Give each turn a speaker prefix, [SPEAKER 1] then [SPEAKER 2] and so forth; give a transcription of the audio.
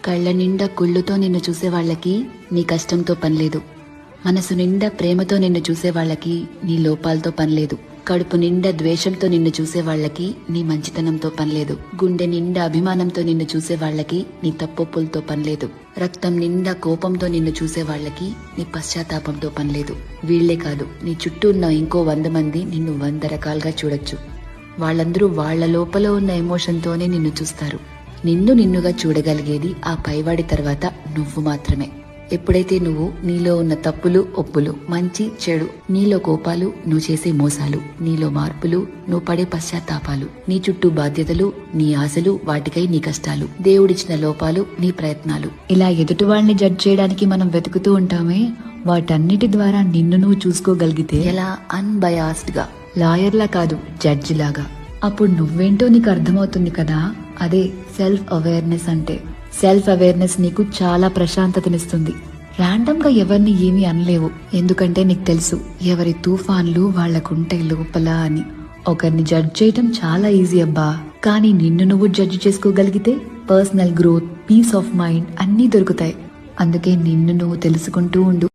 [SPEAKER 1] కళ్ళ నిండా కుళ్ళుతో నిన్ను చూసే వాళ్ళకి నీ కష్టంతో పనిలేదు. మనసు నిండా ప్రేమతో నిన్ను చూసే వాళ్ళకి నీ లోపాలతో పనిలేదు. కడుపు నిండా ద్వేషంతో నిన్ను చూసే వాళ్ళకి నీ మంచితనంతో పనిలేదు. గుండె నిండా అభిమానంతో నిన్ను చూసే వాళ్ళకి నీ తప్పొప్పులతో పనిలేదు. రక్తం నిండా కోపంతో నిన్ను చూసే వాళ్ళకి నీ పశ్చాత్తాపంతో పనిలేదు. వీళ్లే కాదు, నీ చుట్టూ ఉన్న ఇంకో 100 మంది నిన్ను 100 రకాలుగా చూడొచ్చు. వాళ్ళందరూ వాళ్ల లోపల ఉన్న ఎమోషన్తోనే నిన్ను చూస్తారు. నిన్ను నిన్నుగా చూడగలిగేది ఆ పైవాడి తర్వాత నువ్వు మాత్రమే. ఎప్పుడైతే నువ్వు నీలో ఉన్న తప్పులు ఒప్పులు, మంచి చెడు, నీలో కోపాలు, నువ్వు చేసే మోసాలు, నీలో మార్పులు, నువ్వు పడే పశ్చాత్తాపాలు, నీ చుట్టూ బాధ్యతలు, నీ ఆశలు, వాటికై నీ కష్టాలు, దేవుడిచ్చిన లోపాలు, నీ ప్రయత్నాలు, ఇలా ఎదుటి వాళ్ళని జడ్జ్ చేయడానికి మనం వెతుకుతూ ఉంటామే, వాటన్నిటి ద్వారా నిన్ను నువ్వు చూసుకోగలిగితే ఎలా అన్బయాస్డ్ గా, లాయర్లా కాదు జడ్జి లాగా, అప్పుడు నువ్వేంటో నీకు అర్థమవుతుంది కదా. అదే సెల్ఫ్ అవేర్నెస్ అంటే. సెల్ఫ్ అవేర్నెస్ నీకు చాలా ప్రశాంతతనిస్తుంది. ర్యాండమ్ గా ఎవరిని ఏమీ అనలేవు, ఎందుకంటే నీకు తెలుసు ఎవరి తుఫాన్లు వాళ్లకుంటాయి లోపల అని. ఒకరిని జడ్జ్ చేయటం చాలా ఈజీ అబ్బా, కానీ నిన్ను నువ్వు జడ్జ్ చేసుకోగలిగితే personal growth, peace of mind అన్నీ దొరుకుతాయి. అందుకే నిన్ను నువ్వు తెలుసుకుంటూ ఉండు.